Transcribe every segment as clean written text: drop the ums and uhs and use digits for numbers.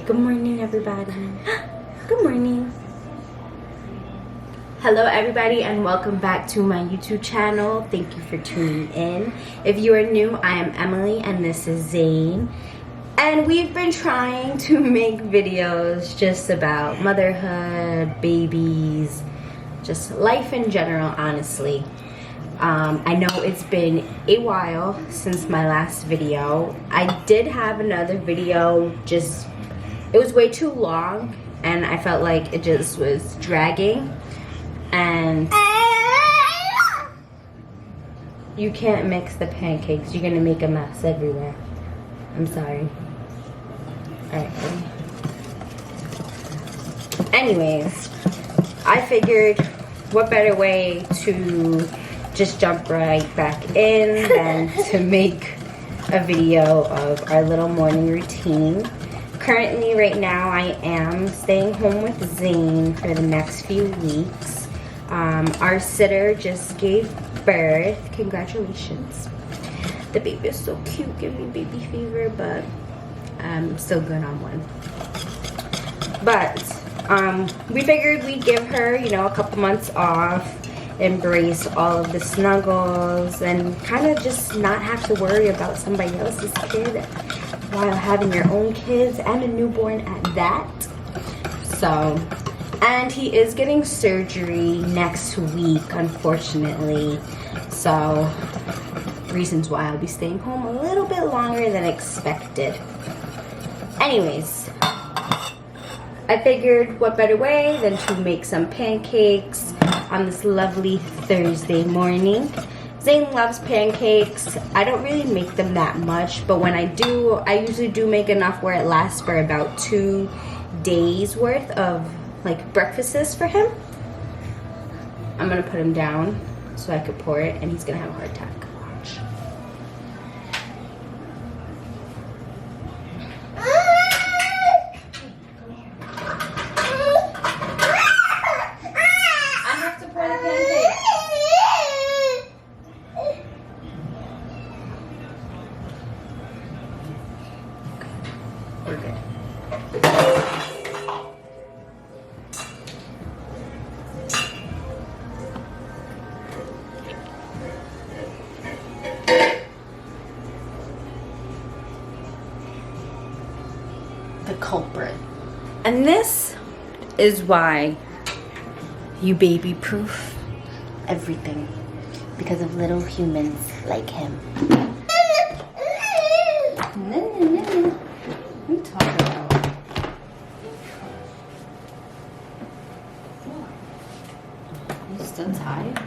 Good morning, everybody. Good morning. Hello, everybody, and welcome back to my YouTube channel. Thank you for tuning in. If you are new, I am Emily, and this is Zane. And we've been trying to make videos just about motherhood, babies, just life in general, honestly. I know it's been a while since my last video. I did have another video, it was way too long and I felt like it just was dragging, and you can't mix the pancakes. You're gonna make a mess everywhere. I'm sorry. Alright. Anyways, I figured what better way to just jump right back in than to make a video of our little morning routine. Currently, right now, I am staying home with Zane for the next few weeks. Our sitter just gave birth. Congratulations. The baby is so cute, giving me baby fever, but I'm still good on one. But we figured we'd give her, a couple months off, embrace all of the snuggles, and kind of just not have to worry about somebody else's kid while having your own kids and a newborn at that. So, and he is getting surgery next week, unfortunately. So, reasons why I'll be staying home a little bit longer than expected. Anyways, I figured what better way than to make some pancakes on this lovely Thursday morning. Zane loves pancakes. I don't really make them that much, but when I do, I usually do make enough where it lasts for about 2 days worth of breakfasts for him. I'm gonna put him down so I could pour it, and he's gonna have a heart attack. Watch. The culprit. And this is why you baby proof everything, because of little humans like him. What are you talking about? Are you still tired?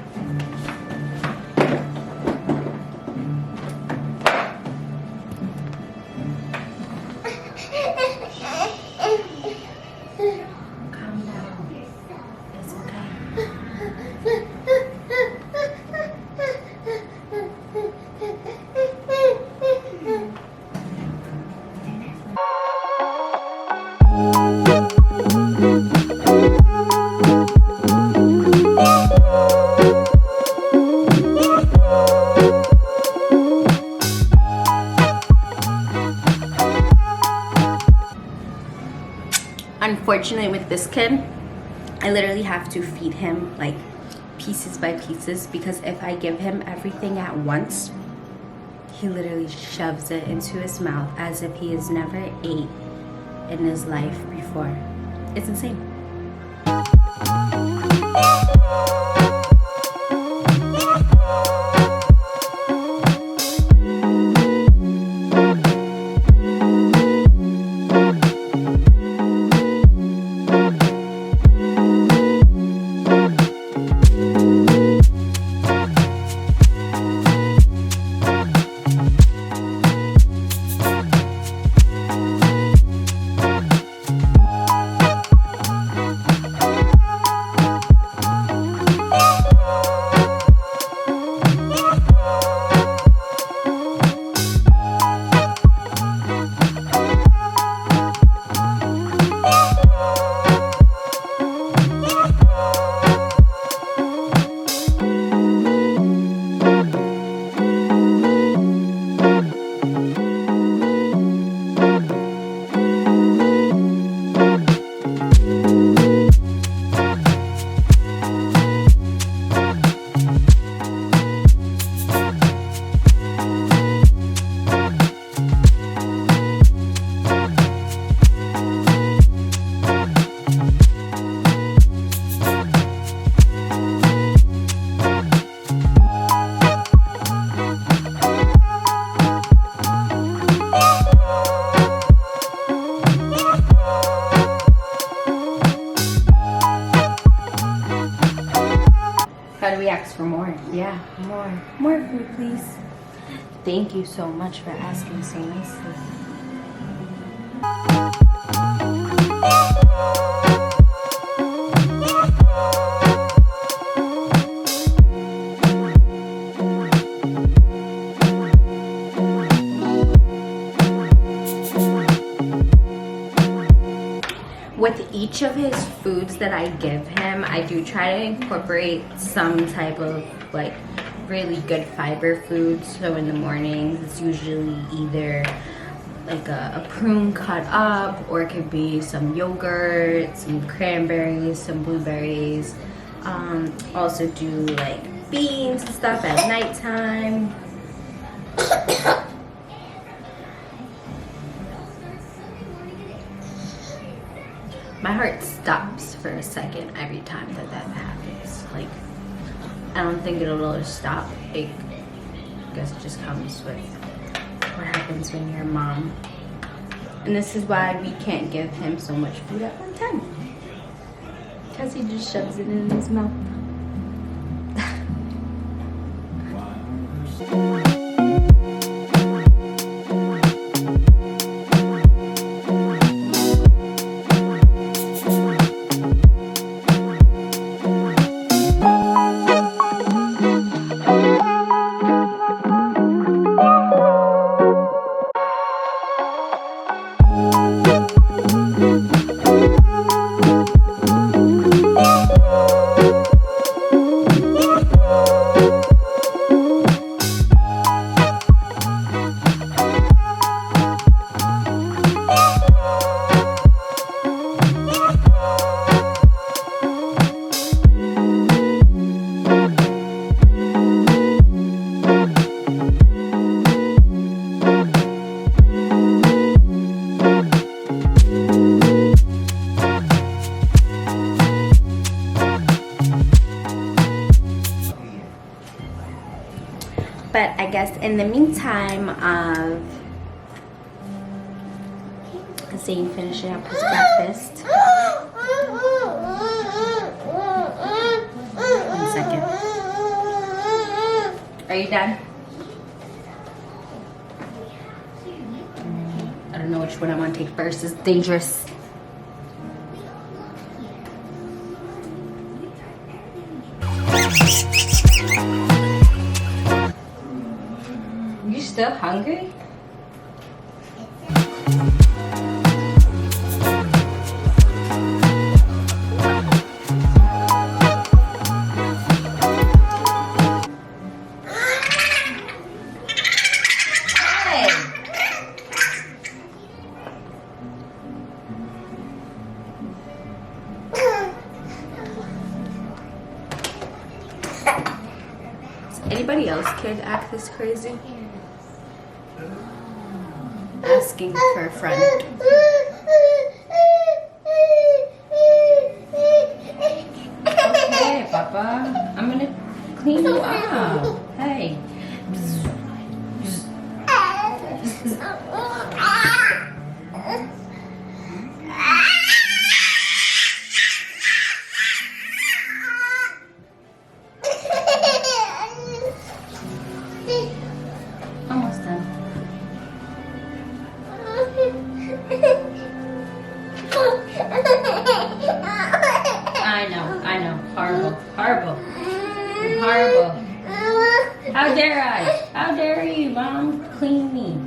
Unfortunately, with this kid, I literally have to feed him pieces by pieces, because if I give him everything at once, he literally shoves it into his mouth as if he has never ate in his life before. It's insane. we ask for more. Yeah, more food, please. Thank you so much for asking so nicely. With each of his foods that I give him, I do try to incorporate some type of like really good fiber food. So in the mornings, it's usually either like a prune cut up, or it could be some yogurt, some cranberries, some blueberries. Also do like beans and stuff at nighttime. My heart stops for a second every time that happens. Like, I don't think it'll really stop. I guess it just comes with what happens when you're a mom. And this is why we can't give him so much food at one time. Because he just shoves it in his mouth. But I guess in the meantime of Zane finishing up his breakfast. 1 second. Are you done? I don't know which one I want to take first. It's dangerous. You still hungry? Anybody else kid act this crazy? Asking for a friend. Okay, Papa. I'm gonna clean you up. Hey. Almost done. I know. Horrible. How dare I? How dare you, Mom? Clean me.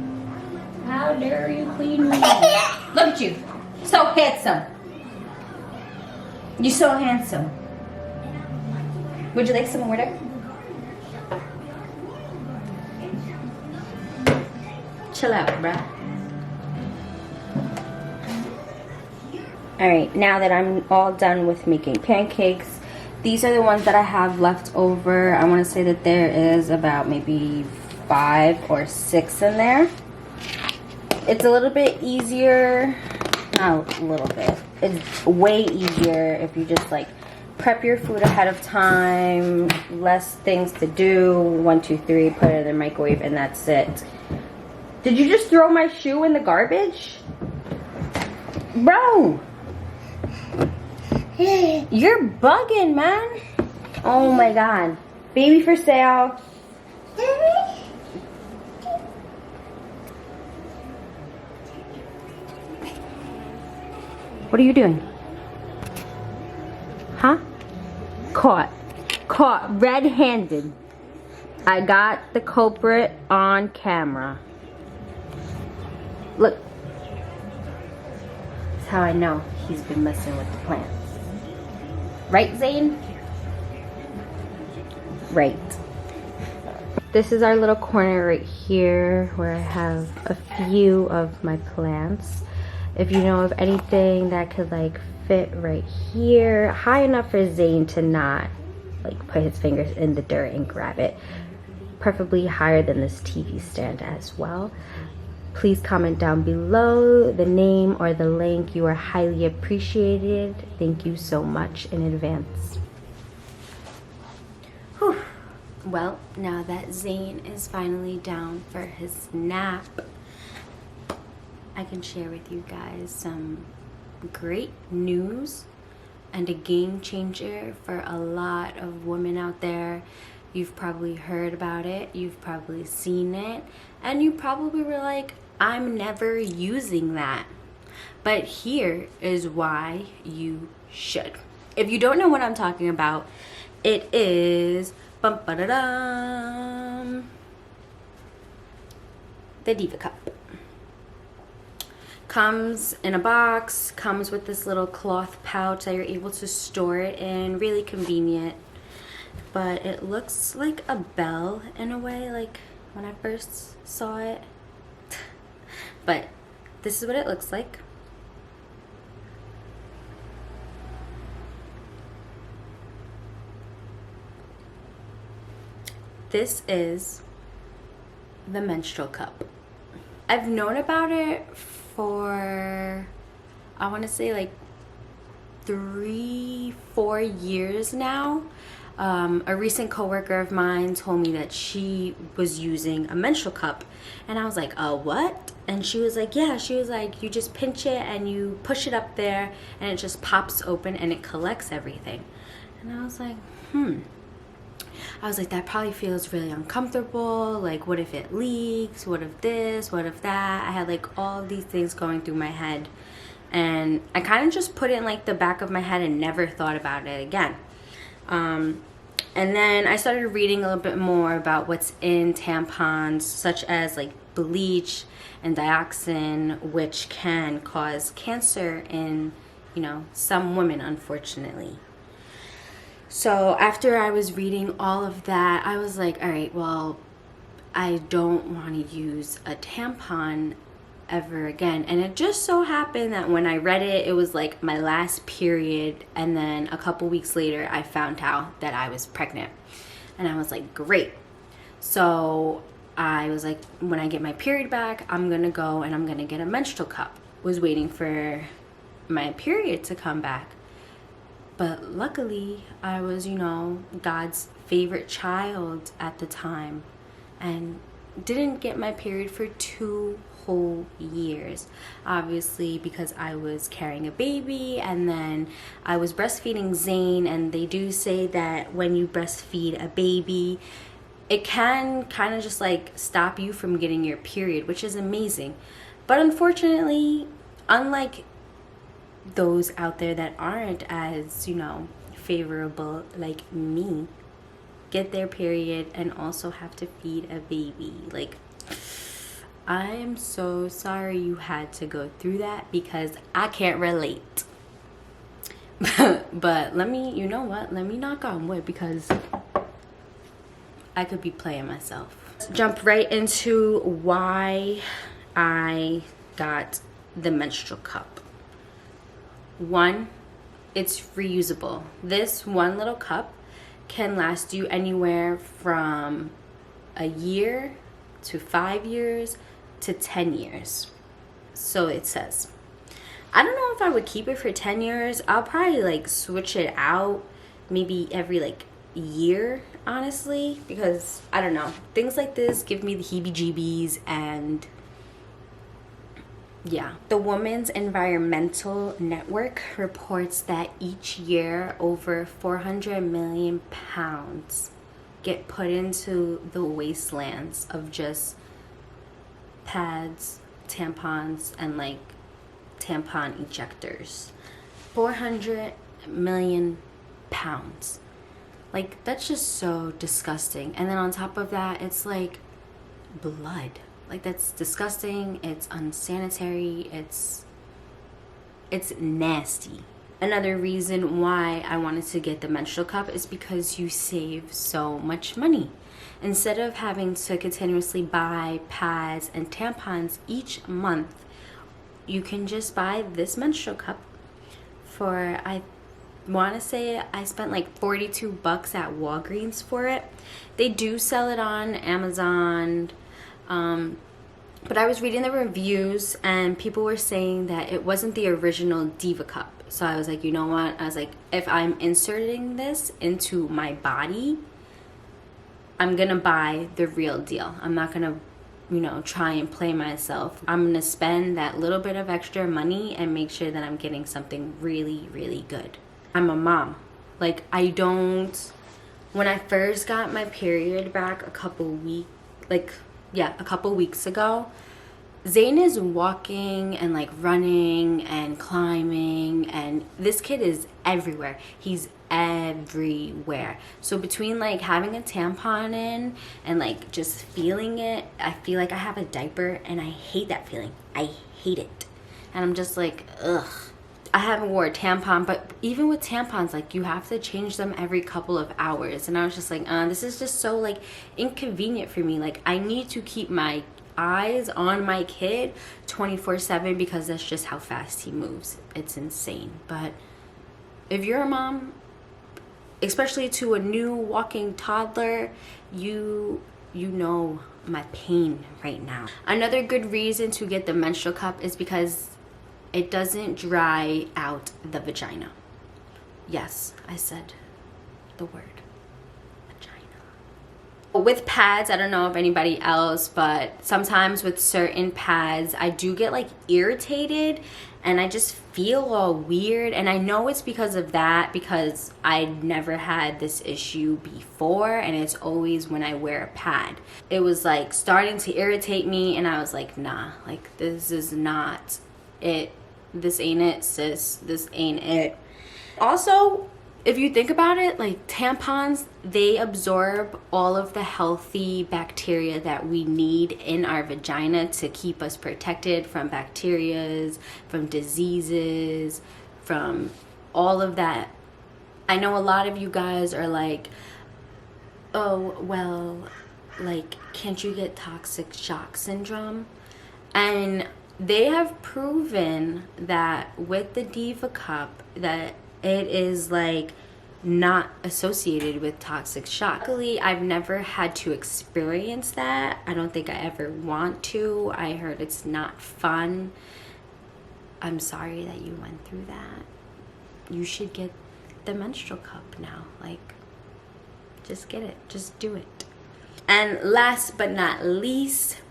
How dare you clean me? Look at you. So handsome. You're so handsome. Would you like some water? Chill out, bruh. Alright, now that I'm all done with making pancakes, these are the ones that I have left over. I want to say that there is about maybe 5 or 6 in there. It's a little bit easier, not a little bit, it's way easier if you just like prep your food ahead of time, less things to do, 1, 2, 3, put it in the microwave and that's it. Did you just throw my shoe in the garbage? Bro! You're bugging, man. Oh my god. Baby for sale. What are you doing? Huh? Caught red-handed. I got the culprit on camera. Look. That's how I know he's been messing with the plants. Right, Zane? Right. This is our little corner right here where I have a few of my plants. If you know of anything that could like fit right here, high enough for Zane to not like put his fingers in the dirt and grab it. Preferably higher than this TV stand as well. Please comment down below the name or the link. You are highly appreciated. Thank you so much in advance. Whew. Well, now that Zane is finally down for his nap, I can share with you guys some great news and a game changer for a lot of women out there. You've probably heard about it, you've probably seen it, and you probably were like, I'm never using that. But here is why you should. If you don't know what I'm talking about, it is bum-ba-da-dum, the Diva Cup. Comes in a box, comes with this little cloth pouch that you're able to store it in, really convenient. But it looks like a bell in a way, like when I first saw it. But this is what it looks like. This is the menstrual cup. I've known about it for, I want to say like 3-4 years now. A recent coworker of mine told me that she was using a menstrual cup, and I was like, what? And she was like, yeah. She was like, you just pinch it and you push it up there and it just pops open and it collects everything. And I was like, I was like, that probably feels really uncomfortable. Like, what if it leaks? What if this? What if that? I had like all of these things going through my head, and I kind of just put it in like the back of my head and never thought about it again. And then I started reading a little bit more about what's in tampons, such as like bleach and dioxin, which can cause cancer in, you know, some women, unfortunately. So after I was reading all of that, I was like, all right, well, I don't want to use a tampon ever again. And it just so happened that when I read it, it was like my last period, and then a couple weeks later I found out that I was pregnant, and I was like, great. So I was like, when I get my period back, I'm gonna go and I'm gonna get a menstrual cup. Was waiting for my period to come back, but luckily I was, you know, God's favorite child at the time, and didn't get my period for 2 whole years, obviously, because I was carrying a baby, and then I was breastfeeding Zane, and they do say that when you breastfeed a baby, it can kind of just like stop you from getting your period, which is amazing. But unfortunately, unlike those out there that aren't as, you know, favorable like me, get their period and also have to feed a baby. Like, I am so sorry you had to go through that, because I can't relate. But let me, you know what, let me knock on wood, because I could be playing myself. Jump right into why I got the menstrual cup. 1, it's reusable. This one little cup can last you anywhere from a year to 5 years to 10 years. So it says. I don't know if I would keep it for 10 years. I'll probably like switch it out maybe every like year, honestly, because I don't know. Things like this give me the heebie-jeebies, and yeah. The Women's Environmental Network reports that each year over 400 million pounds get put into the wastelands of just pads, tampons, and like tampon ejectors. 400 million pounds. Like, that's just so disgusting. And then on top of that, it's like blood. Like, that's disgusting. It's unsanitary. It's nasty. Another reason why I wanted to get the menstrual cup is because you save so much money. Instead of having to continuously buy pads and tampons each month, you can just buy this menstrual cup for, I want to say I spent like $42 at Walgreens for it. They do sell it on Amazon, but I was reading the reviews and people were saying that it wasn't the original Diva Cup. So I was like, you know what? I was like, if I'm inserting this into my body, I'm gonna buy the real deal. I'm not gonna, you know, try and play myself. I'm gonna spend that little bit of extra money and make sure that I'm getting something really, really good. I'm a mom. Like, when I first got my period back a couple weeks ago, Zane is walking and like running and climbing, and this kid is everywhere. He's everywhere. So between like having a tampon in and like just feeling it, I feel like I have a diaper, and I hate that feeling. I hate it. And I'm just like, ugh. I haven't wore a tampon, but even with tampons, like, you have to change them every couple of hours. And I was just like, this is just so like inconvenient for me. Like, I need to keep my eyes on my kid 24/7 because that's just how fast he moves. It's insane. But if you're a mom, especially to a new walking toddler, you know my pain right now. Another good reason to get the menstrual cup is because it doesn't dry out the vagina. Yes, I said the word vagina. With pads, I don't know if anybody else, but sometimes with certain pads, I do get like irritated and I just feel all weird. And I know it's because of that, because I never had this issue before, and it's always when I wear a pad. It was like starting to irritate me, and I was like, nah, like, this is not it. This ain't it, sis. This ain't it. Also, if you think about it, like, tampons, they absorb all of the healthy bacteria that we need in our vagina to keep us protected from bacterias, from diseases, from all of that. I know a lot of you guys are like, oh, well, like, can't you get toxic shock syndrome? And they have proven that with the Diva Cup that it is like not associated with toxic shock. Luckily, I've never had to experience that. I don't think I ever want to. I heard it's not fun. I'm sorry that you went through that. You should get the menstrual cup now. Like, just get it. Just do it. And last but not least,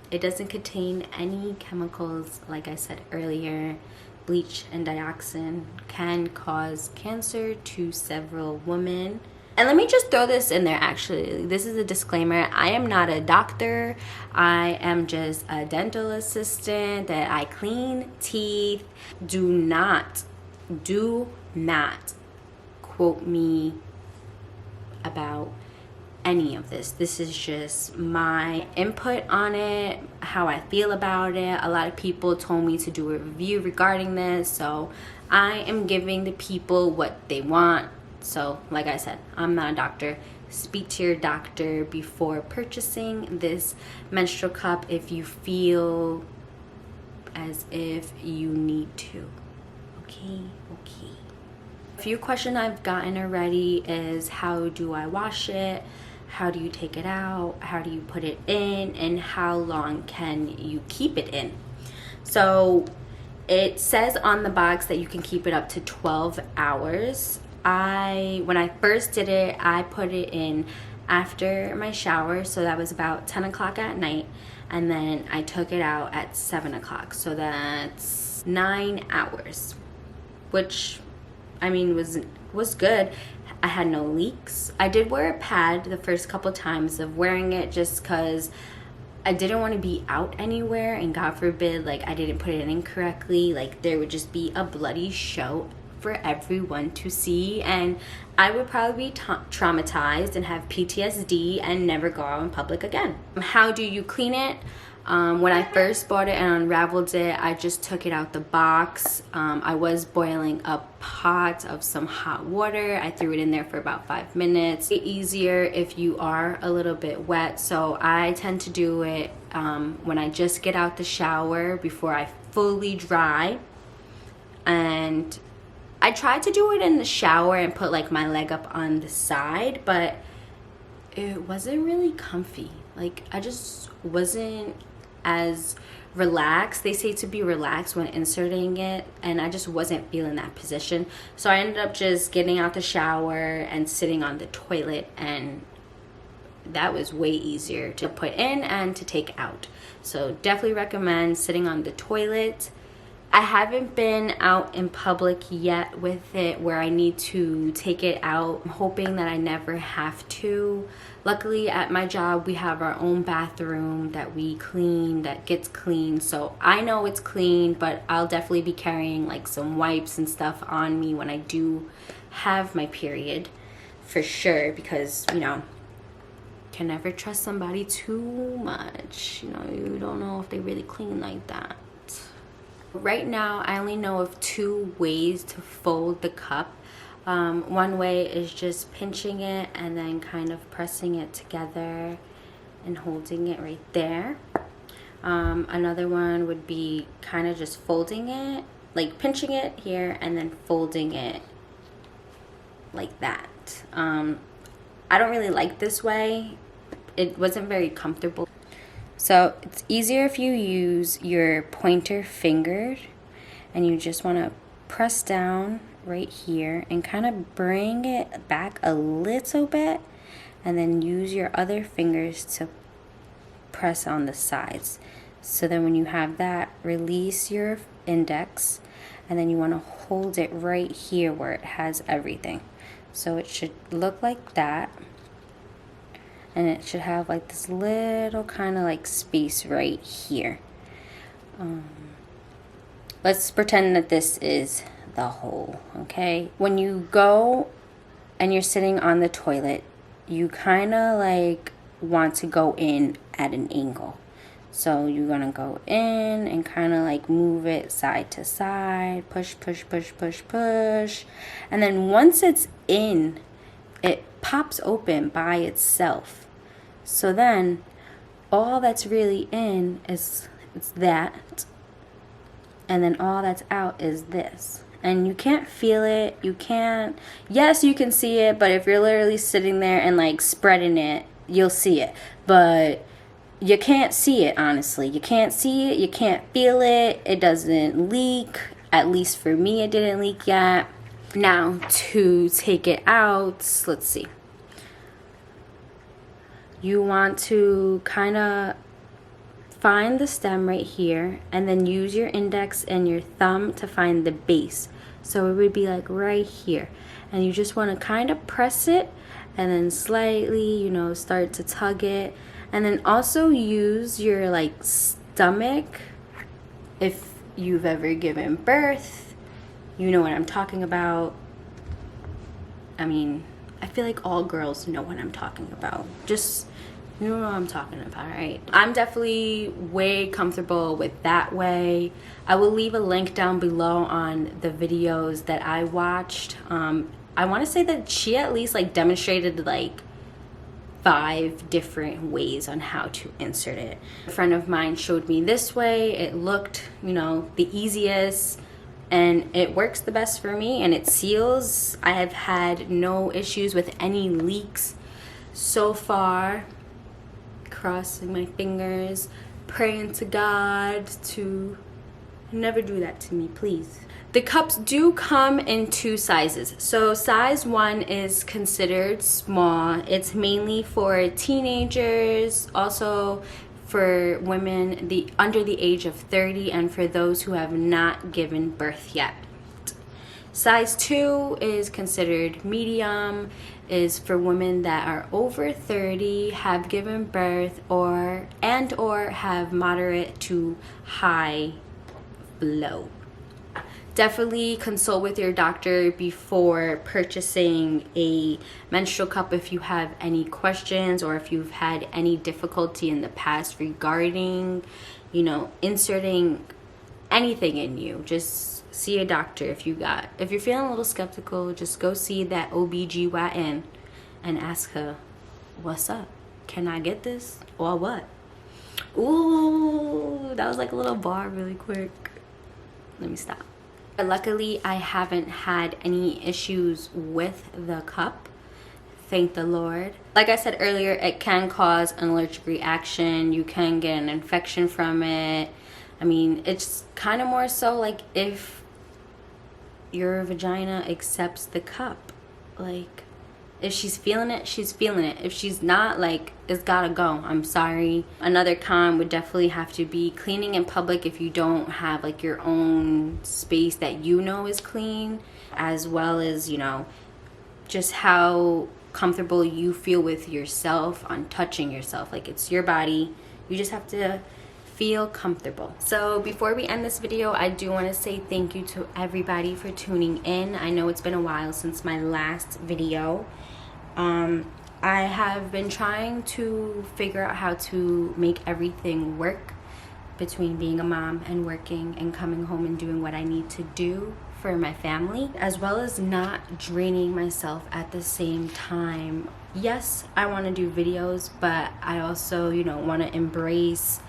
it doesn't contain any chemicals. Like I said earlier, bleach and dioxin can cause cancer to several women. And let me just throw this in there, actually. This is a disclaimer. I am not a doctor. I am just a dental assistant that I clean teeth. Do not quote me about any of this. This is just my input on it, how I feel about it. A lot of people told me to do a review regarding this, so I am giving the people what they want. So like I said, I'm not a doctor. Speak to your doctor before purchasing this menstrual cup if you feel as if you need to. Okay. A few questions I've gotten already is, how do I wash it? How do you take it out? How do you put it in? And how long can you keep it in? So it says on the box that you can keep it up to 12 hours. When I first did it, I put it in after my shower, so that was about 10 o'clock at night, and then I took it out at 7 o'clock, so that's 9 hours, which I mean was good. I had no leaks. I did wear a pad the first couple times of wearing it just because I didn't want to be out anywhere, and God forbid, like, I didn't put it in correctly, like there would just be a bloody show for everyone to see, and I would probably be traumatized and have PTSD and never go out in public again. How do you clean it? When I first bought it and unraveled it, I just took it out the box. I was boiling a pot of some hot water. I threw it in there for about 5 minutes. It's easier if you are a little bit wet, so I tend to do it when I just get out the shower before I fully dry. And I tried to do it in the shower and put like my leg up on the side, but it wasn't really comfy. Like, I just wasn't as relaxed. They say to be relaxed when inserting it, and I just wasn't feeling that position. So I ended up just getting out the shower and sitting on the toilet, and that was way easier to put in and to take out. So definitely recommend sitting on the toilet. I haven't been out in public yet with it where I need to take it out. I'm hoping that I never have to. Luckily at my job we have our own bathroom that we clean, that gets cleaned, so I know it's clean, but I'll definitely be carrying like some wipes and stuff on me when I do have my period, for sure, because you know, can never trust somebody too much. You know, you don't know if they really clean like that. Right now I only know of 2 ways to fold the cup. One way is just pinching it and then kind of pressing it together and holding it right there. Another one would be kind of just folding it, like pinching it here and then folding it like that. I don't really like this way. It wasn't very comfortable. So it's easier if you use your pointer finger and you just want to press down right here and kind of bring it back a little bit, and then use your other fingers to press on the sides. So then when you have that, release your index, and then you want to hold it right here where it has everything. So it should look like that, and it should have like this little kind of like space right here. Let's pretend that this is the hole, okay? When you go and you're sitting on the toilet, you kind of like want to go in at an angle. So you're gonna go in and kind of like move it side to side, push, push, push, push, push. And then once it's in, it pops open by itself. So then all that's really in is that, and then all that's out is this. And you can't feel it, you can't, yes, you can see it, but if you're literally sitting there and like spreading it, you'll see it. But you can't see it, honestly. You can't see it, you can't feel it, it doesn't leak. At least for me, it didn't leak yet. Now, to take it out, let's see. You want to kind of find the stem right here, and then use your index and your thumb to find the base. So it would be like right here, and you just want to kind of press it and then slightly, you know, start to tug it. And then also use your like stomach. If you've ever given birth, you know what I'm talking about. I mean, I feel like all girls know what I'm talking about. Just, you know what I'm talking about, right? I'm definitely way comfortable with that way. I will leave a link down below on the videos that I watched. I want to say that she at least like demonstrated like 5 different ways on how to insert it. A friend of mine showed me this way. It looked, you know, the easiest, and it works the best for me, and it seals. I have had no issues with any leaks so far. Crossing my fingers, praying to God to never do that to me, please. The cups do come in 2 sizes. So size 1 is considered small. It's mainly for teenagers, also for women under the age of 30, and for those who have not given birth yet. Size 2 is considered medium, is for women that are over 30, have given birth, or have moderate to high blow. Definitely consult with your doctor before purchasing a menstrual cup if you have any questions, or if you've had any difficulty in the past regarding, you know, inserting anything in you. Just see a doctor. If you're feeling a little skeptical, just go see that OBGYN and ask her, what's up? Can I get this or what? Ooh, that was like a little bar really quick. Let me stop. But luckily, I haven't had any issues with the cup. Thank the Lord. Like I said earlier, it can cause an allergic reaction. You can get an infection from it. I mean, it's kind of more so like if your vagina accepts the cup. Like, if she's feeling it, she's feeling it. If she's not, like, it's gotta go. I'm sorry. Another con would definitely have to be cleaning in public if you don't have, like, your own space that you know is clean, as well as, you know, just how comfortable you feel with yourself on touching yourself. Like, it's your body. You just have to feel comfortable. So before we end this video, I do want to say thank you to everybody for tuning in. I know it's been a while since my last video. I have been trying to figure out how to make everything work between being a mom and working and coming home and doing what I need to do for my family, as well as not draining myself at the same time. Yes, I want to do videos, but I also, you know, want to embrace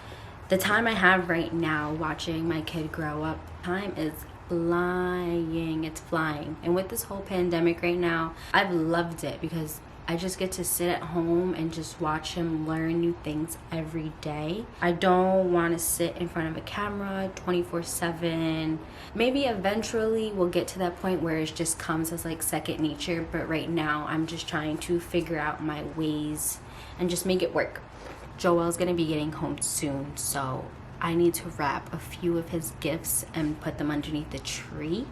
the time I have right now watching my kid grow up. Time is flying. It's flying. And with this whole pandemic right now, I've loved it because I just get to sit at home and just watch him learn new things every day. I don't want to sit in front of a camera 24/7. Maybe eventually we'll get to that point where it just comes as like second nature, but right now I'm just trying to figure out my ways and just make it work. Joel's gonna be getting home soon, so I need to wrap a few of his gifts and put them underneath the tree.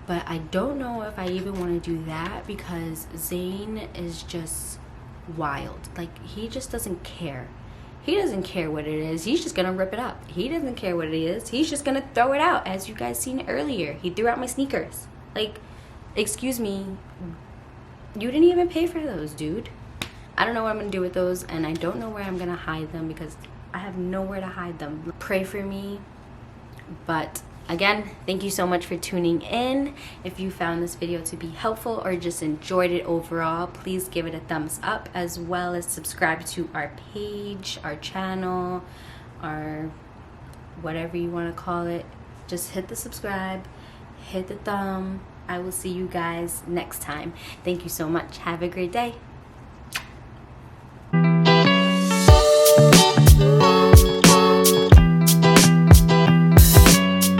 But I don't know if I even want to do that because Zane is just wild. Like, he just doesn't care. He doesn't care what it is. He's just gonna rip it up. He doesn't care what it is. He's just gonna throw it out. As you guys seen earlier, he threw out my sneakers. Like, excuse me, you didn't even pay for those, dude. I don't know what I'm gonna do with those, and I don't know where I'm gonna hide them because I have nowhere to hide them. Pray for me. But again, thank you so much for tuning in. If you found this video to be helpful or just enjoyed it overall, please give it a thumbs up, as well as subscribe to our page, our channel, our whatever you want to call it. Just hit the subscribe, hit the thumb. I will see you guys next time. Thank you so much. Have a great day.